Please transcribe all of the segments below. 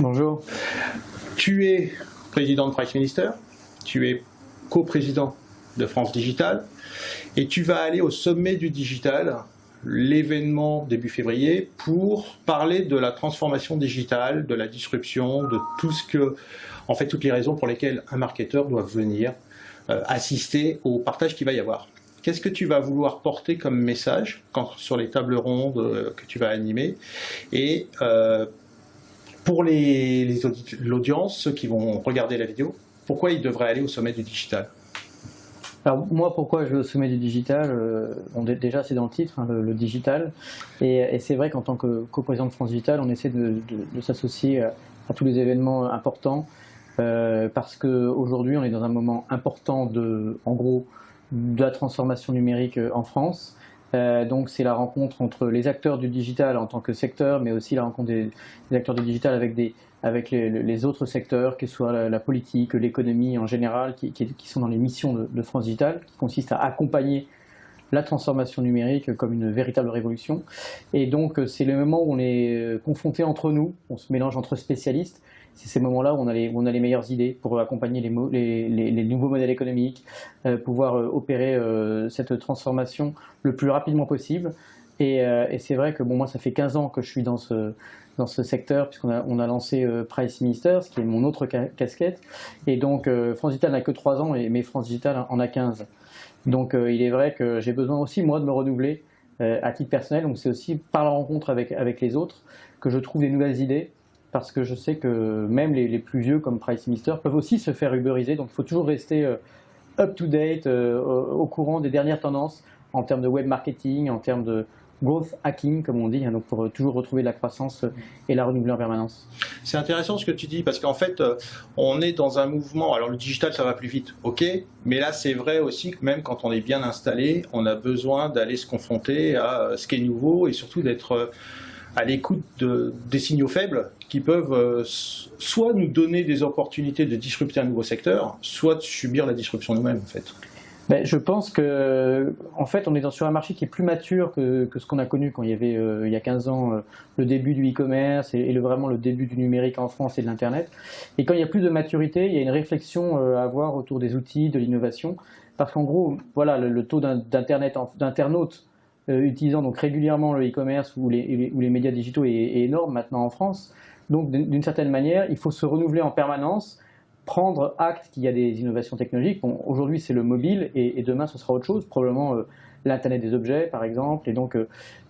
Bonjour. Tu es président de Price Minister, tu es coprésident de France Digital et tu vas aller au sommet du digital, l'événement début février, pour parler de la transformation digitale, de la disruption, de tout ce que, en fait, toutes les raisons pour lesquelles un marketeur doit venir assister au partage qu'il va y avoir. Qu'est-ce que tu vas vouloir porter comme message sur les tables rondes que tu vas animer? Et pour l'audience, ceux qui vont regarder la vidéo, pourquoi ils devraient aller au sommet du digital? Alors moi, pourquoi je vais au sommet du digital? Déjà, c'est dans le titre, hein, le digital. Et c'est vrai qu'en tant que coprésident de France Digital, on essaie de s'associer à tous les événements importants parce qu'aujourd'hui, on est dans un moment important en gros, de la transformation numérique en France. Donc c'est la rencontre entre les acteurs du digital en tant que secteur, mais aussi la rencontre des acteurs du digital avec les autres secteurs, que ce soit la politique, l'économie en général, qui sont dans les missions de France Digital, qui consistent à accompagner la transformation numérique comme une véritable révolution. Et donc c'est le moment où on est confronté entre nous, on se mélange entre spécialistes. C'est ces moments-là où on a les meilleures idées pour accompagner les nouveaux modèles économiques, pouvoir opérer cette transformation le plus rapidement possible. Et c'est vrai que moi, ça fait 15 ans que je suis dans ce secteur, puisqu'on a lancé Price Minister, ce qui est mon autre casquette. Et donc, France Digital n'a que 3 ans, mais France Digital en a 15. Donc, il est vrai que j'ai besoin aussi, moi, de me renouveler à titre personnel. Donc, c'est aussi par la rencontre avec les autres que je trouve des nouvelles idées. Parce que je sais que même les plus vieux comme Price Minister peuvent aussi se faire uberiser. Donc il faut toujours rester up-to-date, au courant des dernières tendances en termes de web marketing, en termes de growth hacking, comme on dit, hein, donc pour toujours retrouver de la croissance et la renouveler en permanence. C'est intéressant ce que tu dis, parce qu'en fait, on est dans un mouvement. Alors le digital, ça va plus vite, ok, mais là, c'est vrai aussi que même quand on est bien installé, on a besoin d'aller se confronter à ce qui est nouveau et surtout d'être à l'écoute des signaux faibles qui peuvent soit nous donner des opportunités de disrupter un nouveau secteur, soit de subir la disruption nous-mêmes, en fait. Ben, je pense que, en fait, on est sur un marché qui est plus mature que ce qu'on a connu quand il y avait, il y a 15 ans, le début du e-commerce et vraiment le début du numérique en France et de l'Internet. Et quand il y a plus de maturité, il y a une réflexion à avoir autour des outils, de l'innovation. Parce qu'en gros, voilà, le taux d'internautes utilisant donc régulièrement le e-commerce ou les médias digitaux est énorme maintenant en France. Donc d'une certaine manière, il faut se renouveler en permanence, prendre acte qu'il y a des innovations technologiques. Bon, aujourd'hui c'est le mobile et demain ce sera autre chose, probablement l'Internet des objets par exemple. Et donc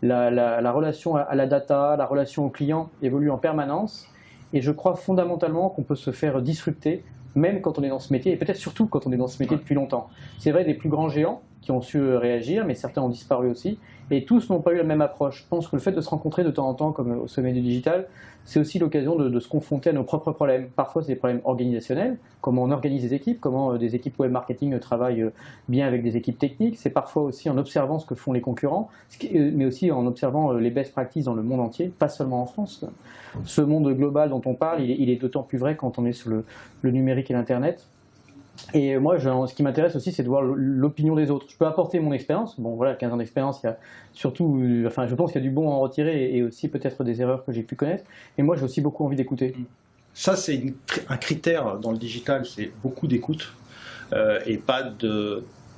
la relation à la data, la relation au client évolue en permanence. Et je crois fondamentalement qu'on peut se faire disrupter même quand on est dans ce métier, et peut-être surtout quand on est dans ce métier depuis longtemps. C'est vrai des plus grands géants qui ont su réagir, mais certains ont disparu aussi, et tous n'ont pas eu la même approche. Je pense que le fait de se rencontrer de temps en temps, comme au sommet du digital, c'est aussi l'occasion de se confronter à nos propres problèmes. Parfois, c'est des problèmes organisationnels, comment on organise des équipes, comment des équipes web marketing travaillent bien avec des équipes techniques. C'est parfois aussi en observant ce que font les concurrents, mais aussi en observant les best practices dans le monde entier, pas seulement en France. Ce monde global dont on parle, il est d'autant plus vrai quand on est sur le numérique et l'Internet. Et moi, ce qui m'intéresse aussi, c'est de voir l'opinion des autres. Je peux apporter mon expérience. Bon, voilà, 15 ans d'expérience, il y a surtout, je pense qu'il y a du bon à en retirer et aussi peut-être des erreurs que j'ai pu connaître. Et moi, j'ai aussi beaucoup envie d'écouter. Ça, c'est un critère dans le digital, c'est beaucoup d'écoute et pas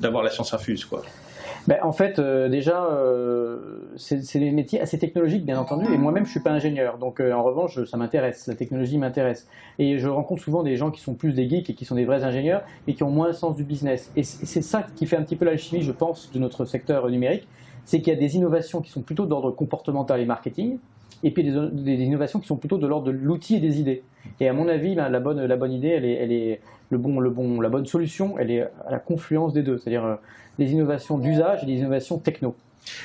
d'avoir la science infuse, quoi. Ben, en fait, déjà, c'est des métiers assez technologiques, bien entendu, et moi-même, je ne suis pas ingénieur. Donc, en revanche, ça m'intéresse, la technologie m'intéresse. Et je rencontre souvent des gens qui sont plus des geeks et qui sont des vrais ingénieurs et qui ont moins le sens du business. Et c'est ça qui fait un petit peu l'alchimie, je pense, de notre secteur numérique, c'est qu'il y a des innovations qui sont plutôt d'ordre comportemental et marketing, et puis des innovations qui sont plutôt de l'ordre de l'outil et des idées. Et à mon avis, la bonne idée, la bonne solution, elle est à la confluence des deux, c'est-à-dire les innovations d'usage et les innovations techno.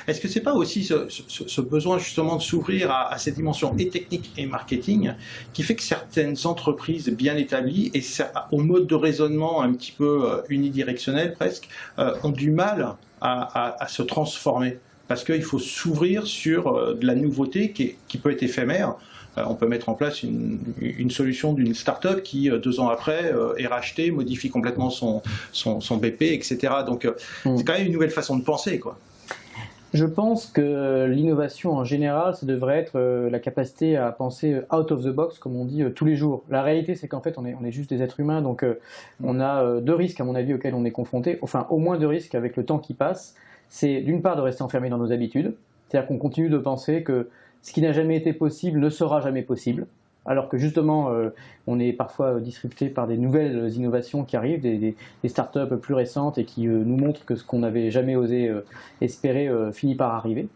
Est-ce que ce n'est pas aussi ce besoin justement de s'ouvrir à cette dimension et technique et marketing qui fait que certaines entreprises bien établies et au mode de raisonnement un petit peu unidirectionnel presque ont du mal à se transformer? Parce qu'il faut s'ouvrir sur de la nouveauté qui peut être éphémère. On peut mettre en place une solution d'une start-up qui, 2 ans après, est rachetée, modifie complètement son BP, etc. Donc, c'est quand même une nouvelle façon de penser, quoi. Je pense que l'innovation en général, ça devrait être la capacité à penser out of the box, comme on dit, tous les jours. La réalité, c'est qu'en fait, on est juste des êtres humains, donc on a deux risques, à mon avis, auxquels on est confronté, enfin au moins deux risques avec le temps qui passe. C'est d'une part de rester enfermé dans nos habitudes, c'est-à-dire qu'on continue de penser que ce qui n'a jamais été possible ne sera jamais possible, alors que justement, on est parfois disrupté par des nouvelles innovations qui arrivent, des startups plus récentes et qui nous montrent que ce qu'on n'avait jamais osé espérer finit par arriver.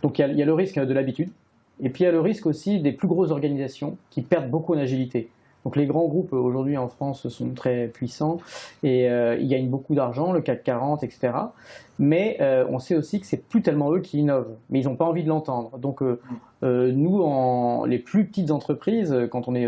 Donc il y a le risque de l'habitude, et puis il y a le risque aussi des plus grosses organisations qui perdent beaucoup en agilité. Donc les grands groupes aujourd'hui en France sont très puissants et ils gagnent beaucoup d'argent, le CAC 40, etc. Mais on sait aussi que c'est plus tellement eux qui innovent, mais ils n'ont pas envie de l'entendre. Donc nous, les plus petites entreprises, quand on est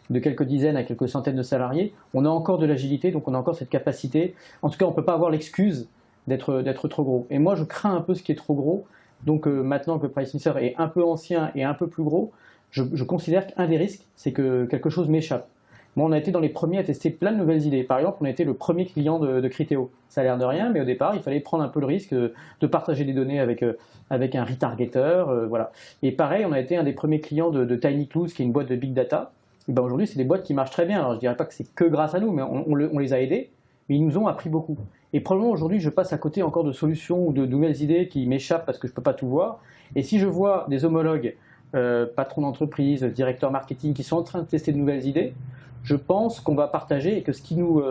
de quelques dizaines à quelques centaines de salariés, on a encore de l'agilité, donc on a encore cette capacité. En tout cas, on ne peut pas avoir l'excuse d'être trop gros. Et moi, je crains un peu ce qui est trop gros. Donc maintenant que Price Minister est un peu ancien et un peu plus gros, je considère qu'un des risques, c'est que quelque chose m'échappe. Moi, on a été dans les premiers à tester plein de nouvelles idées. Par exemple, on a été le premier client de Criteo. Ça a l'air de rien, mais au départ, il fallait prendre un peu le risque de partager des données avec un retargeter. Voilà. Et pareil, on a été un des premiers clients de Tiny Clues, qui est une boîte de big data. Et ben aujourd'hui, c'est des boîtes qui marchent très bien. Alors, je ne dirais pas que c'est que grâce à nous, mais on les a aidés, mais ils nous ont appris beaucoup. Et probablement aujourd'hui, je passe à côté encore de solutions ou de nouvelles idées qui m'échappent parce que je ne peux pas tout voir. Et si je vois des homologues, patrons d'entreprise, directeurs marketing qui sont en train de tester de nouvelles idées, je pense qu'on va partager et que ce qui nous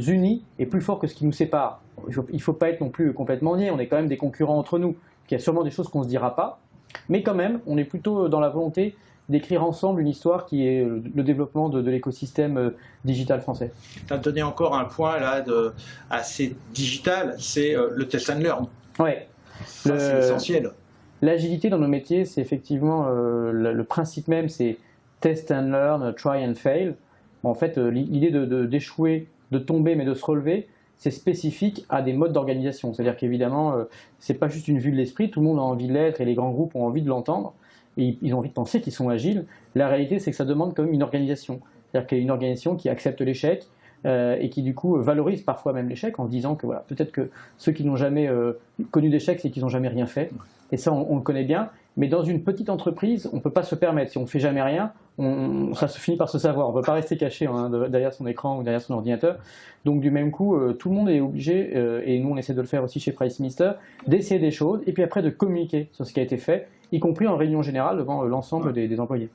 unit est plus fort que ce qui nous sépare. Il ne faut pas être non plus complètement niais, on est quand même des concurrents entre nous. Il y a sûrement des choses qu'on ne se dira pas, mais quand même, on est plutôt dans la volonté d'écrire ensemble une histoire qui est le développement de l'écosystème digital français. Tu as donné encore un point là assez digital, c'est le test and learn. Ouais. C'est essentiel. L'agilité dans nos métiers, c'est effectivement le principe même, c'est test and learn, try and fail. Bon, en fait, l'idée d'échouer, de tomber, mais de se relever, c'est spécifique à des modes d'organisation. C'est-à-dire qu'évidemment, c'est pas juste une vue de l'esprit, tout le monde a envie de l'être et les grands groupes ont envie de l'entendre. Et ils ont envie de penser qu'ils sont agiles. La réalité, c'est que ça demande quand même une organisation. C'est-à-dire qu'il y a une organisation qui accepte l'échec et qui, du coup, valorise parfois même l'échec en disant que voilà, peut-être que ceux qui n'ont jamais connu d'échec, c'est qu'ils n'ont jamais rien fait. Et ça, on le connaît bien. Mais dans une petite entreprise, on ne peut pas se permettre. Si on ne fait jamais rien, ça se finit par se savoir. On ne peut pas rester caché derrière son écran ou derrière son ordinateur. Donc du même coup, tout le monde est obligé, et nous on essaie de le faire aussi chez Price Minister, d'essayer des choses et puis après de communiquer sur ce qui a été fait, y compris en réunion générale devant l'ensemble des employés.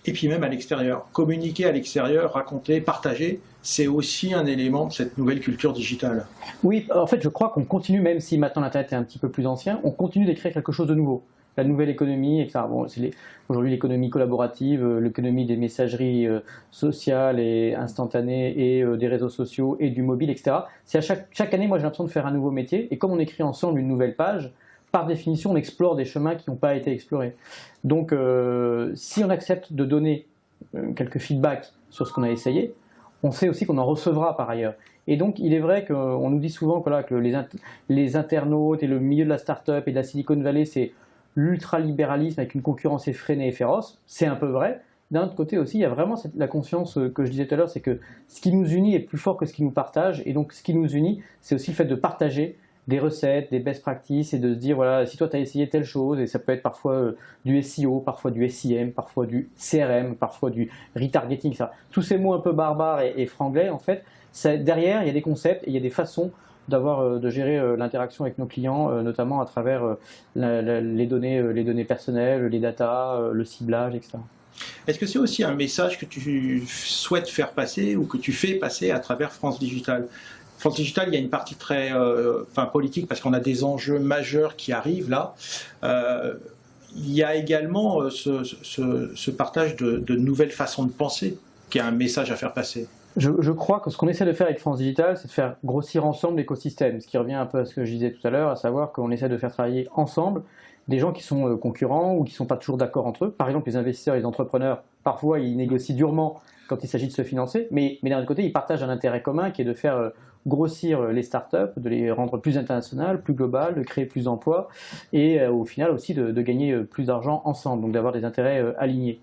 Et puis même à l'extérieur. Communiquer à l'extérieur, raconter, partager, c'est aussi un élément de cette nouvelle culture digitale. Oui, en fait je crois qu'on continue, même si maintenant l'Internet est un petit peu plus ancien, on continue d'écrire quelque chose de nouveau. La nouvelle économie, etc. Bon, c'est aujourd'hui l'économie collaborative, l'économie des messageries sociales et instantanées et des réseaux sociaux et du mobile, etc. C'est à chaque année, moi j'ai l'impression de faire un nouveau métier et comme on écrit ensemble une nouvelle page, par définition on explore des chemins qui n'ont pas été explorés. Donc si on accepte de donner quelques feedbacks sur ce qu'on a essayé, on sait aussi qu'on en recevra par ailleurs. Et donc, il est vrai qu'on nous dit souvent que les internautes et le milieu de la start-up et de la Silicon Valley, c'est l'ultralibéralisme avec une concurrence effrénée et féroce, c'est un peu vrai. D'un autre côté aussi, il y a vraiment la conscience que je disais tout à l'heure, c'est que ce qui nous unit est plus fort que ce qui nous partage. Et donc, ce qui nous unit, c'est aussi le fait de partager des recettes, des best practices et de se dire, voilà, si toi tu as essayé telle chose, et ça peut être parfois du SEO, parfois du SEM, parfois du CRM, parfois du retargeting, ça. Tous ces mots un peu barbares et franglais, en fait, derrière, il y a des concepts et il y a des façons de gérer l'interaction avec nos clients, notamment à travers les données personnelles, les datas, le ciblage, etc. Est-ce que c'est aussi un message que tu souhaites faire passer ou que tu fais passer à travers France Digital ? France Digital, il y a une partie très politique parce qu'on a des enjeux majeurs qui arrivent là. Il y a également ce partage de nouvelles façons de penser qui est un message à faire passer. Je crois que ce qu'on essaie de faire avec France Digital, c'est de faire grossir ensemble l'écosystème, ce qui revient un peu à ce que je disais tout à l'heure, à savoir qu'on essaie de faire travailler ensemble des gens qui sont concurrents ou qui ne sont pas toujours d'accord entre eux. Par exemple, les investisseurs et les entrepreneurs, parfois, ils négocient durement quand il s'agit de se financer, mais d'un autre côté, ils partagent un intérêt commun qui est de faire grossir les startups, de les rendre plus internationales, plus globales, de créer plus d'emplois et au final aussi de gagner plus d'argent ensemble, donc d'avoir des intérêts alignés.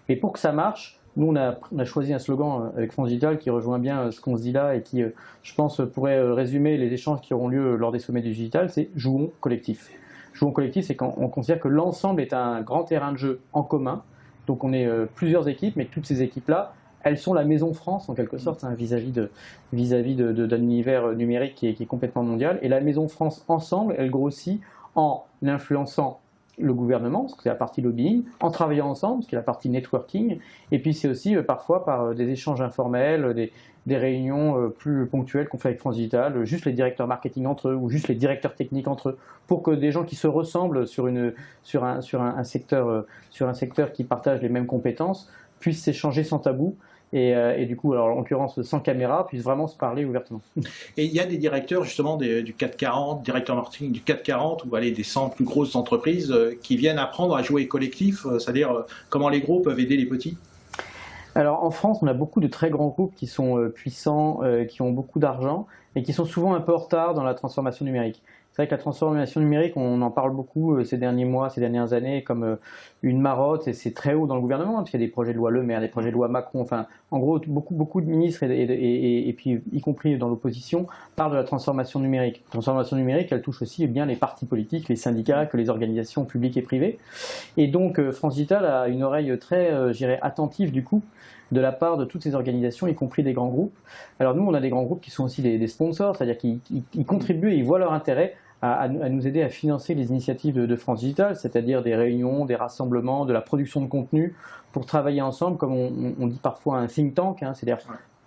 Mais pour que ça marche, nous, on a choisi un slogan avec France Digital qui rejoint bien ce qu'on se dit là et qui, je pense, pourrait résumer les échanges qui auront lieu lors des sommets du digital, c'est « Jouons collectif ». jouons collectif, c'est quand on considère que l'ensemble est un grand terrain de jeu en commun. Donc on est plusieurs équipes, mais toutes ces équipes-là, elles sont la maison France en quelque sorte, hein, vis-à-vis d'un univers numérique qui est complètement mondial. Et la maison France ensemble, elle grossit en influençant le gouvernement, ce qui est la partie lobbying, en travaillant ensemble, ce qui est la partie networking, et puis c'est aussi parfois par des échanges informels, des réunions plus ponctuelles qu'on fait avec France Digital, juste les directeurs marketing entre eux, ou juste les directeurs techniques entre eux, pour que des gens qui se ressemblent sur un secteur qui partage les mêmes compétences puissent s'échanger sans tabou. Et du coup, alors, en l'occurrence sans caméra, puissent vraiment se parler ouvertement. Et il y a des directeurs justement du CAC 40, directeurs marketing du CAC 40 ou des 100 plus grosses entreprises qui viennent apprendre à jouer collectif, c'est-à-dire comment les gros peuvent aider les petits. Alors en France, on a beaucoup de très grands groupes qui sont puissants, qui ont beaucoup d'argent et qui sont souvent un peu en retard dans la transformation numérique. C'est vrai que la transformation numérique, on en parle beaucoup ces derniers mois, ces dernières années, comme une marotte, et c'est très haut dans le gouvernement, parce qu'il y a des projets de loi Le Maire, des projets de loi Macron, enfin, en gros, beaucoup de ministres, et puis y compris dans l'opposition, parlent de la transformation numérique. La transformation numérique, elle touche aussi bien les partis politiques, les syndicats, que les organisations publiques et privées. Et donc, France Digital a une oreille très, je dirais, attentive, du coup, de la part de toutes ces organisations, y compris des grands groupes. Alors nous, on a des grands groupes qui sont aussi des sponsors, c'est-à-dire qu'ils contribuent et ils voient leur intérêt à nous aider à financer les initiatives de France Digital, c'est-à-dire des réunions, des rassemblements, de la production de contenu, pour travailler ensemble, comme on dit parfois un think tank, hein, c'est-à-dire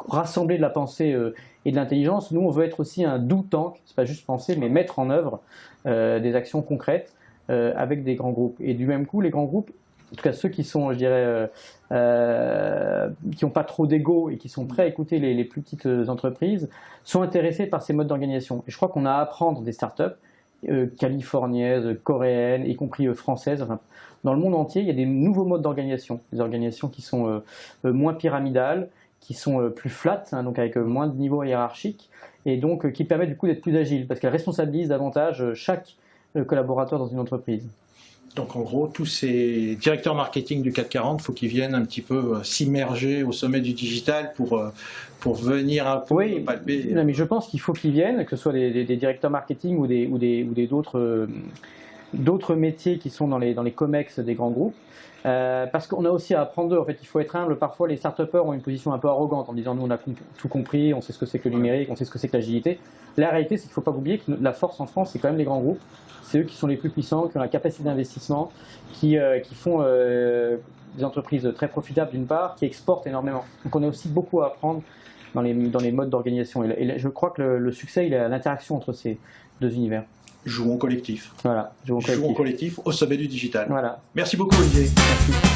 rassembler de la pensée et de l'intelligence. Nous, on veut être aussi un do tank, c'est pas juste penser, mais mettre en œuvre des actions concrètes avec des grands groupes. Et du même coup, les grands groupes, en tout cas ceux qui sont, je dirais, qui n'ont pas trop d'ego et qui sont prêts à écouter les plus petites entreprises, sont intéressés par ces modes d'organisation. Et je crois qu'on a à apprendre des startups californiennes, coréennes, y compris françaises. Enfin, dans le monde entier, il y a des nouveaux modes d'organisation, des organisations qui sont moins pyramidales, qui sont plus flat, hein, donc avec moins de niveaux hiérarchiques, et donc qui permettent du coup d'être plus agiles, parce qu'elles responsabilisent davantage chaque collaborateur dans une entreprise. Donc en gros, tous ces directeurs marketing du CAC 40, il faut qu'ils viennent un petit peu s'immerger au sommet du digital pour venir un peu palper. Non, mais je pense qu'il faut qu'ils viennent, que ce soit des directeurs marketing ou d'autres métiers qui sont dans les COMEX des grands groupes. Parce qu'on a aussi à apprendre d'eux. En fait, il faut être humble. Parfois, les start-upers ont une position un peu arrogante en disant nous, on a tout compris, on sait ce que c'est que le numérique, on sait ce que c'est que l'agilité. La réalité, c'est qu'il ne faut pas oublier que la force en France, c'est quand même les grands groupes. C'est eux qui sont les plus puissants, qui ont la capacité d'investissement, qui font des entreprises très profitables d'une part, qui exportent énormément. Donc on a aussi beaucoup à apprendre dans les modes d'organisation. Et je crois que le succès, il est à l'interaction entre ces deux univers. Jouons collectif. Voilà, jouons collectif au sommet du digital. Voilà. Merci beaucoup, Olivier. Merci.